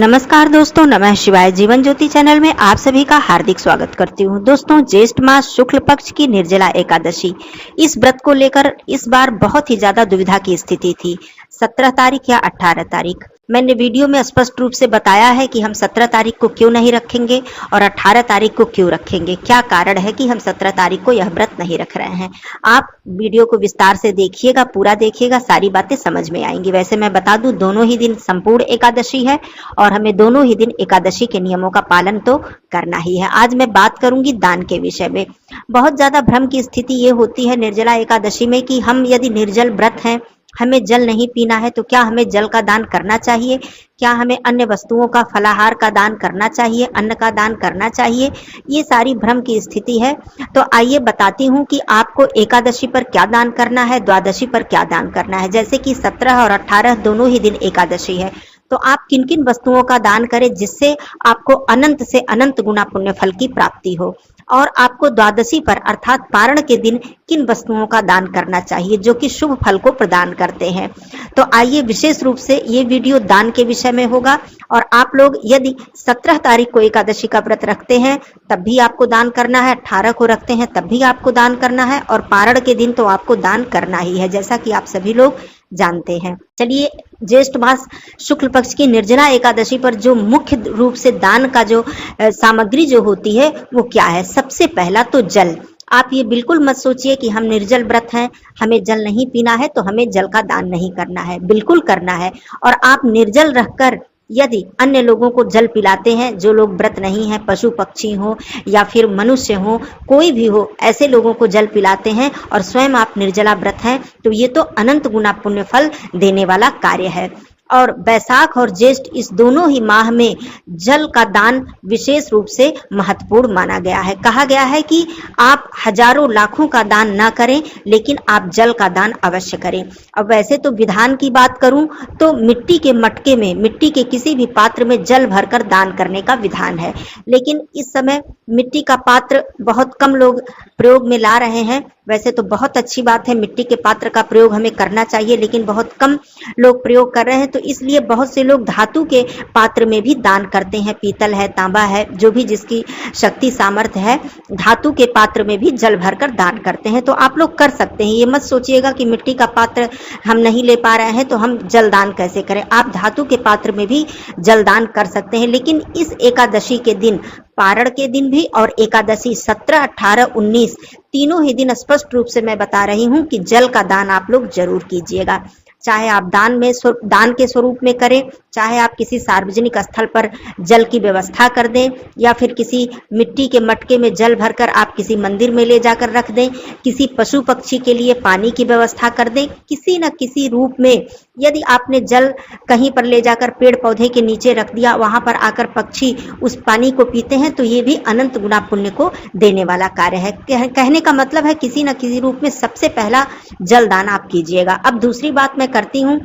नमस्कार दोस्तों, नमः शिवाय। जीवन ज्योति चैनल में आप सभी का हार्दिक स्वागत करती हूँ। दोस्तों, ज्येष्ठ मास शुक्ल पक्ष की निर्जला एकादशी, इस व्रत को लेकर इस बार बहुत ही ज्यादा दुविधा की स्थिति थी। 17 तारीख या 18 तारीख, मैंने वीडियो में स्पष्ट रूप से बताया है कि हम 17 तारीख को क्यों नहीं रखेंगे और 18 तारीख को क्यों रखेंगे, क्या कारण है कि हम 17 तारीख को यह व्रत नहीं रख रहे हैं। आप वीडियो को विस्तार से देखिएगा, पूरा देखिएगा, सारी बातें समझ में आएंगी। वैसे मैं बता दूं, दोनों ही दिन संपूर्ण एकादशी है और हमें दोनों ही दिन एकादशी के नियमों का पालन तो करना ही है। आज मैं बात करूंगी दान के विषय में। बहुत ज्यादा भ्रम की स्थिति ये होती है निर्जला एकादशी में कि हम यदि निर्जल व्रत हैं, हमें जल नहीं पीना है, तो क्या हमें जल का दान करना चाहिए, क्या हमें अन्य वस्तुओं का, फलाहार का दान करना चाहिए, अन्न का दान करना चाहिए। ये सारी भ्रम की स्थिति है। तो आइए बताती हूँ कि आपको एकादशी पर क्या दान करना है, द्वादशी पर क्या दान करना है। जैसे कि 17 और 18 दोनों ही दिन एकादशी है, तो आप किन किन वस्तुओं का दान करें जिससे आपको अनंत से अनंत गुना पुण्य फल की प्राप्ति हो, और आपको द्वादशी पर अर्थात पारण के दिन किन वस्तुओं का दान करना चाहिए जो कि शुभ फल को प्रदान करते हैं। तो आइए, विशेष रूप से ये वीडियो दान के विषय में होगा। और आप लोग यदि 17 तारीख को एकादशी का व्रत रखते हैं तब भी आपको दान करना है, 18 को रखते हैं तब भी आपको दान करना है, और पारण के दिन तो आपको दान करना ही है, जैसा कि आप सभी लोग जानते हैं। चलिए, ज्येष्ठ मास शुक्ल पक्ष की निर्जला एकादशी पर जो मुख्य रूप से दान का जो सामग्री जो होती है वो क्या है। सबसे पहला तो जल। आप ये बिल्कुल मत सोचिए कि हम निर्जल व्रत हैं, हमें जल नहीं पीना है तो हमें जल का दान नहीं करना है। बिल्कुल करना है। और आप निर्जल रहकर यदि अन्य लोगों को जल पिलाते हैं, जो लोग व्रत नहीं हैं, पशु पक्षी हो या फिर मनुष्य हो, कोई भी हो, ऐसे लोगों को जल पिलाते हैं और स्वयं आप निर्जला व्रत हैं, तो ये तो अनंत गुना पुण्य फल देने वाला कार्य है। और बैसाख और ज्येष्ठ, इस दोनों ही माह में जल का दान विशेष रूप से महत्वपूर्ण माना गया है। कहा गया है कि आप हजारों लाखों का दान ना करें, लेकिन आप जल का दान अवश्य करें। अब वैसे तो विधान की बात करूं तो मिट्टी के मटके में, मिट्टी के किसी भी पात्र में जल भरकर दान करने का विधान है, लेकिन इस समय मिट्टी का पात्र बहुत कम लोग प्रयोग में ला रहे हैं। वैसे तो बहुत अच्छी बात है, मिट्टी के पात्र का प्रयोग हमें करना चाहिए, लेकिन बहुत कम लोग प्रयोग कर रहे हैं, तो इसलिए बहुत से लोग धातु के पात्र में भी दान करते हैं। पीतल है, तांबा है, जो भी जिसकी शक्ति सामर्थ्य है, धातु के पात्र में भी जल भरकर दान करते हैं। तो आप लोग कर सकते हैं। ये मत सोचिएगा कि मिट्टी का पात्र हम नहीं ले पा रहे हैं तो हम जल दान कैसे करें। आप धातु के पात्र में भी जल दान कर सकते हैं। लेकिन इस एकादशी के दिन, पारण के दिन भी और एकादशी 17, 18, 19 तीनों ही दिन स्पष्ट रूप से मैं बता रही हूं कि जल का दान आप लोग जरूर कीजिएगा। चाहे आप दान के स्वरूप में करें, चाहे आप किसी सार्वजनिक स्थल पर जल की व्यवस्था कर दें, या फिर किसी मिट्टी के मटके में जल भरकर आप किसी मंदिर में ले जाकर रख दें, किसी पशु पक्षी के लिए पानी की व्यवस्था कर दें, किसी न किसी रूप में यदि आपने जल कहीं पर ले जाकर पेड़ पौधे के नीचे रख दिया, वहां पर आकर पक्षी उस पानी को पीते हैं, तो ये भी अनंत गुना पुण्य को देने वाला कार्य है। कहने का मतलब है किसी न किसी रूप में सबसे पहला जल दान आप कीजिएगा। अब दूसरी बात मैं करती हूँ।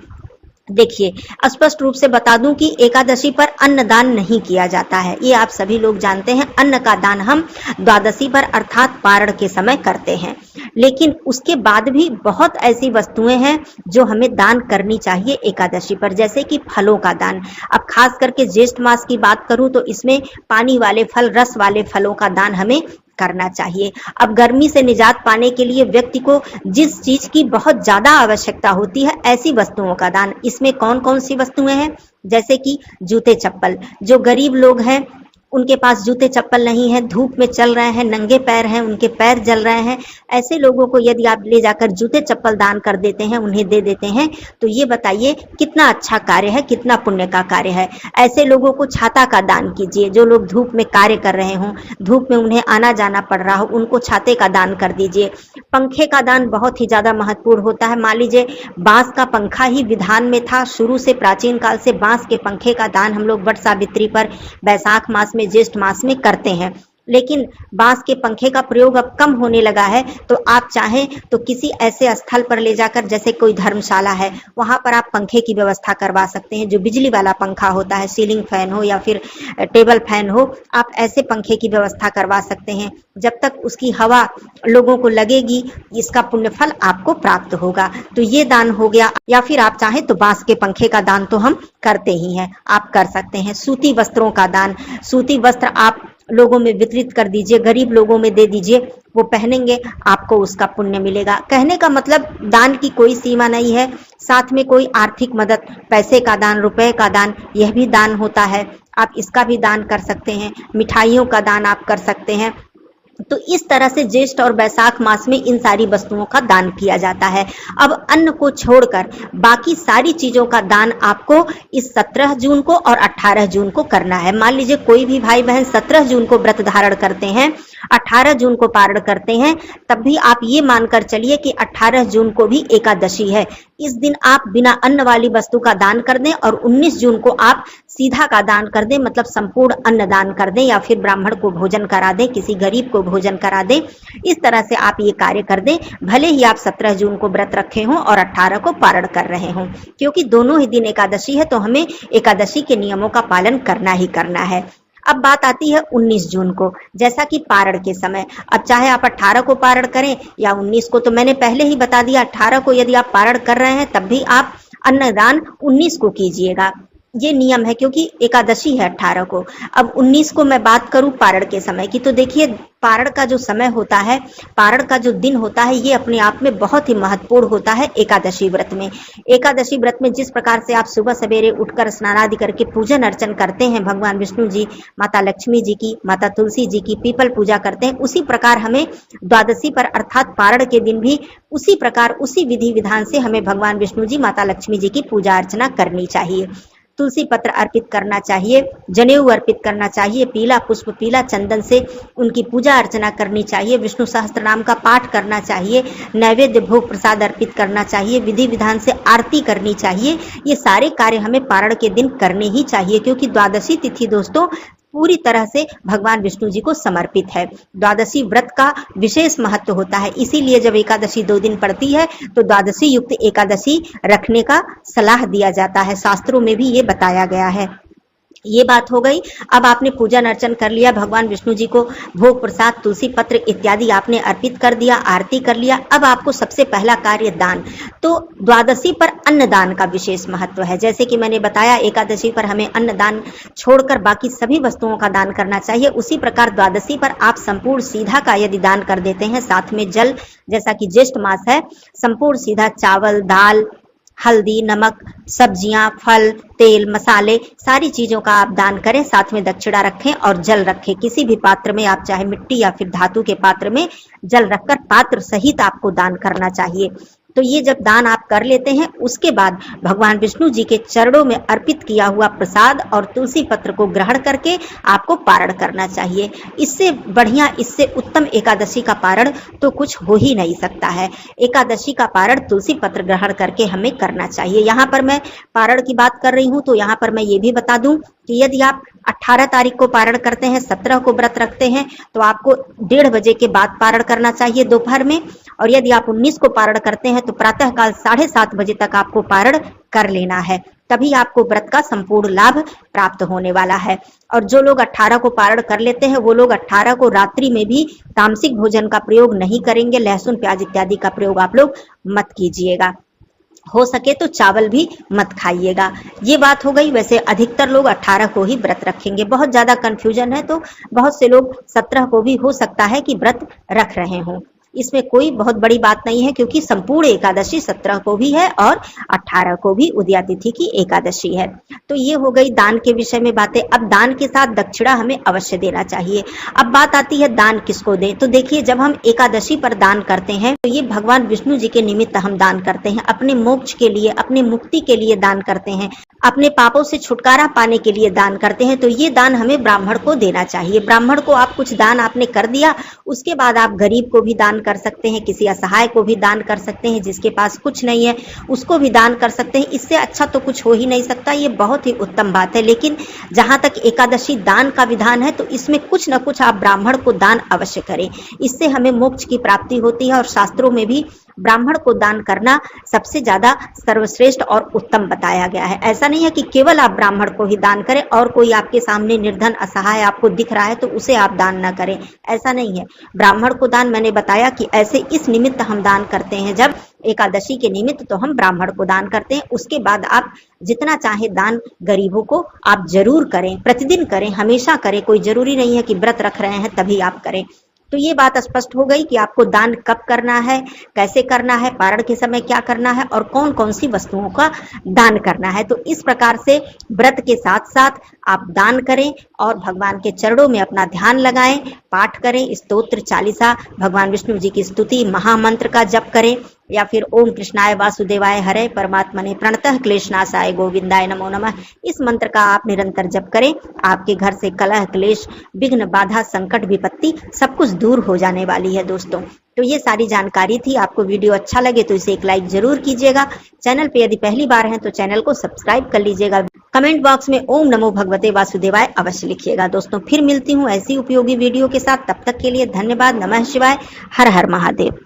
देखिए, स्पष्ट रूप से बता दूं कि एकादशी पर अन्न दान नहीं किया जाता है, ये आप सभी लोग जानते हैं। अन्न का दान हम द्वादशी पर अर्थात पारण के समय करते हैं, लेकिन उसके बाद भी बहुत ऐसी वस्तुएं हैं जो हमें दान करनी चाहिए एकादशी पर, जैसे कि फलों का दान। अब खास करके ज्येष्ठ मास की बात करूं तो इसमें पानी वाले फल, रस वाले फलों का दान हमें करना चाहिए। अब गर्मी से निजात पाने के लिए व्यक्ति को जिस चीज की बहुत ज्यादा आवश्यकता होती है, ऐसी वस्तुओं का दान। इसमें कौन कौन सी वस्तुएं हैं, जैसे कि जूते चप्पल। जो गरीब लोग हैं उनके पास जूते चप्पल नहीं है, धूप में चल रहे हैं, नंगे पैर हैं, उनके पैर जल रहे हैं, ऐसे लोगों को यदि आप ले जाकर जूते चप्पल दान कर देते हैं, उन्हें दे देते हैं, तो ये बताइए कितना अच्छा कार्य है, कितना पुण्य का कार्य है। ऐसे लोगों को छाता का दान कीजिए। जो लोग धूप में कार्य कर रहे हों, धूप में उन्हें आना जाना पड़ रहा हो, उनको छाते का दान कर दीजिए। पंखे का दान बहुत ही ज्यादा महत्वपूर्ण होता है। मान लीजिए बांस का पंखा ही विधान में था, शुरू से प्राचीन काल से बांस के पंखे का दान हम लोग वट सावित्री पर, बैसाख मास में, ज्येष्ठ मास में करते हैं। लेकिन बांस के पंखे का प्रयोग अब कम होने लगा है, तो आप चाहें तो किसी ऐसे स्थल पर ले जाकर, जैसे कोई धर्मशाला है, वहां पर आप पंखे की व्यवस्था करवा सकते हैं। जो बिजली वाला पंखा होता है, सीलिंग फैन हो या फिर टेबल फैन हो, आप ऐसे पंखे की व्यवस्था करवा सकते हैं। जब तक उसकी हवा लोगों को लगेगी, इसका पुण्य फल आपको प्राप्त होगा। तो ये दान हो गया। या फिर आप चाहें तो बांस के पंखे का दान तो हम करते ही हैं, आप कर सकते हैं। सूती वस्त्रों का दान, सूती वस्त्र आप लोगों में वितरित कर दीजिए, गरीब लोगों में दे दीजिए, वो पहनेंगे, आपको उसका पुण्य मिलेगा। कहने का मतलब दान की कोई सीमा नहीं है। साथ में कोई आर्थिक मदद, पैसे का दान, रुपए का दान, यह भी दान होता है, आप इसका भी दान कर सकते हैं। मिठाइयों का दान आप कर सकते हैं। तो इस तरह से ज्येष्ठ और वैशाख मास में इन सारी वस्तुओं का दान किया जाता है। अब अन्न को छोड़कर बाकी सारी चीजों का दान आपको इस 17 जून को और 18 जून को करना है। मान लीजिए कोई भी भाई बहन 17 जून को व्रत धारण करते हैं, 18 जून को पारण करते हैं, तब भी आप ये मानकर चलिए कि 18 जून को भी एकादशी है। इस दिन आप बिना अन्न वाली वस्तु का दान कर दें और 19 जून को आप सीधा का दान कर दें, मतलब संपूर्ण अन्न दान कर दें, या फिर ब्राह्मण को भोजन करा दें, किसी गरीब को भोजन करा दें। इस तरह से आप ये कार्य कर दें, भले ही आप 17 जून को व्रत रखे हों और 18 को पारण कर रहे हों, क्योंकि दोनों ही दिन एकादशी है, तो हमें एकादशी के नियमों का पालन करना ही करना है। अब बात आती है 19 जून को, जैसा कि पारण के समय। अब चाहे आप 18 को पारण करें या 19 को, तो मैंने पहले ही बता दिया, 18 को यदि आप पारण कर रहे हैं तब भी आप अन्नदान 19 को कीजिएगा। ये नियम है, क्योंकि एकादशी है 18 को। अब 19 को मैं बात करूं पारण के समय की, तो देखिए पारण का जो समय होता है, पारण का जो दिन होता है, ये अपने आप में बहुत ही महत्वपूर्ण होता है एकादशी व्रत में। एकादशी व्रत में जिस प्रकार से आप सुबह सवेरे उठकर स्नान आदि करके पूजन अर्चन करते हैं, भगवान विष्णु जी, माता लक्ष्मी जी की, माता तुलसी जी की पीपल पूजा करते हैं, उसी प्रकार हमें द्वादशी पर अर्थात पारण के दिन भी उसी प्रकार, उसी विधि विधान से हमें भगवान विष्णु जी, माता लक्ष्मी जी की पूजा अर्चना करनी चाहिए। तुलसी पत्र अर्पित करना चाहिए, जनेऊ अर्पित करना चाहिए, पीला पुष्प, पीला चंदन से उनकी पूजा अर्चना करनी चाहिए, विष्णु सहस्त्र नाम का पाठ करना चाहिए, नैवेद्य भोग प्रसाद अर्पित करना चाहिए, विधि विधान से आरती करनी चाहिए। ये सारे कार्य हमें पारण के दिन करने ही चाहिए, क्योंकि द्वादशी तिथि दोस्तों पूरी तरह से भगवान विष्णु जी को समर्पित है। द्वादशी व्रत का विशेष महत्व होता है, इसीलिए जब एकादशी 2 दिन पड़ती है तो द्वादशी युक्त एकादशी रखने का सलाह दिया जाता है, शास्त्रों में भी ये बताया गया है। ये बात हो गई। अब आपने पूजन अर्चन कर लिया, भगवान विष्णु जी को भोग प्रसाद, तुलसी पत्र इत्यादि आपने अर्पित कर दिया, आरती कर लिया। अब आपको सबसे पहला कार्य दान। तो द्वादशी पर अन्नदान का विशेष महत्व है। जैसे कि मैंने बताया, एकादशी पर हमें अन्नदान छोड़कर बाकी सभी वस्तुओं का दान करना चाहिए, उसी प्रकार द्वादशी पर आप संपूर्ण सीधा का यदि दान कर देते हैं, साथ में जल, जैसा कि ज्येष्ठ मास है, संपूर्ण सीधा चावल, दाल, हल्दी, नमक, सब्जियां, फल, तेल, मसाले, सारी चीजों का आप दान करें, साथ में दक्षिणा रखें और जल रखें। किसी भी पात्र में, आप चाहे मिट्टी या फिर धातु के पात्र में जल रखकर पात्र सहित आपको दान करना चाहिए। तो ये जब दान आप कर लेते हैं, उसके बाद भगवान विष्णु जी के चरणों में अर्पित किया हुआ प्रसाद और तुलसी पत्र को ग्रहण करके आपको पारण करना चाहिए। इससे बढ़िया, इससे उत्तम एकादशी का पारण तो कुछ हो ही नहीं सकता है। एकादशी का पारण तुलसी पत्र ग्रहण करके हमें करना चाहिए। यहाँ पर मैं पारण की बात कर रही हूँ, तो यहाँ पर मैं ये भी बता दूं कि यदि आप 18 तारीख को पारण करते हैं, 17 को व्रत रखते हैं, तो आपको 1:30 बजे के बाद पारण करना चाहिए दोपहर में, और यदि आप 19 को पारण करते हैं तो प्रातःकाल 7:30 बजे तक आपको पारण कर लेना है, तभी आपको व्रत का संपूर्ण लाभ प्राप्त होने वाला है। और जो लोग 18 को पारण कर लेते हैं, वो लोग 18 को रात्रि में भी तामसिक भोजन का प्रयोग नहीं करेंगे, लहसुन प्याज इत्यादि का प्रयोग आप लोग मत कीजिएगा। हो सके तो चावल भी मत खाइएगा। ये बात हो गई। वैसे अधिकतर लोग 18 को ही व्रत रखेंगे। बहुत ज्यादा कंफ्यूजन है, तो बहुत से लोग 17 को भी हो सकता है कि व्रत रख रहे हों। इसमें कोई बहुत बड़ी बात नहीं है, क्योंकि संपूर्ण एकादशी 17 को भी है और 18 को भी उदया तिथि की एकादशी है। तो ये हो गई दान के विषय में बातें। अब दान के साथ दक्षिणा हमें अवश्य देना चाहिए। अब बात आती है दान किसको दें। तो देखिए, जब हम एकादशी पर दान करते हैं, तो ये भगवान विष्णु जी के निमित्त हम दान करते हैं, अपने मोक्ष के लिए, अपने मुक्ति के लिए दान करते हैं। अपने पापों से छुटकारा पाने के लिए दान करते हैं, तो ये दान हमें ब्राह्मण को देना चाहिए। ब्राह्मण को आप कुछ दान आपने कर दिया, उसके बाद आप गरीब को भी दान कर सकते हैं, किसी असहाय को भी दान कर सकते हैं, जिसके पास कुछ नहीं है उसको भी दान कर सकते हैं। इससे अच्छा तो कुछ हो ही नहीं सकता, ये बहुत ही उत्तम बात है। लेकिन जहां तक एकादशी दान का विधान है, तो इसमें कुछ न कुछ आप ब्राह्मण को दान अवश्य करें, इससे हमें मोक्ष की प्राप्ति होती है। और शास्त्रों में भी ब्राह्मण को दान करना सबसे ज्यादा सर्वश्रेष्ठ और उत्तम बताया गया है। ऐसा नहीं है कि केवल आप ब्राह्मण को ही दान करें और कोई आपके सामने निर्धन असहाय आपको दिख रहा है तो उसे आप दान ना करें, ऐसा नहीं है। ब्राह्मण को दान, मैंने बताया कि ऐसे इस निमित्त हम दान करते हैं, जब एकादशी के निमित्त तो हम ब्राह्मण को दान करते हैं। उसके बाद आप जितना चाहे दान गरीबों को आप जरूर करें, प्रतिदिन करें, हमेशा करें। कोई जरूरी नहीं है कि व्रत रख रहे हैं तभी आप करें। तो ये बात स्पष्ट हो गई कि आपको दान कब करना है, कैसे करना है, पारण के समय क्या करना है और कौन कौन सी वस्तुओं का दान करना है। तो इस प्रकार से व्रत के साथ साथ आप दान करें और भगवान के चरणों में अपना ध्यान लगाएं, पाठ करें, स्तोत्र चालीसा, भगवान विष्णु जी की स्तुति, महामंत्र का जप करें, या फिर ओम कृष्णाय वासुदेवाय हरे परमात्मने प्रणतः क्लेशनाशाय गोविंदाय नमो नमः, इस मंत्र का आप निरंतर जप करें। आपके घर से कलह क्लेश विघ्न बाधा संकट विपत्ति सब कुछ दूर हो जाने वाली है दोस्तों। तो ये सारी जानकारी थी। आपको वीडियो अच्छा लगे तो इसे एक लाइक जरूर कीजिएगा। चैनल पे यदि पहली बार हैं तो चैनल को सब्सक्राइब कर लीजिएगा। कमेंट बॉक्स में ओम नमो भगवते वासुदेवाय अवश्य लिखिएगा। दोस्तों फिर मिलती हूँ ऐसी उपयोगी वीडियो के साथ, तब तक के लिए धन्यवाद। नमः शिवाय, हर हर महादेव।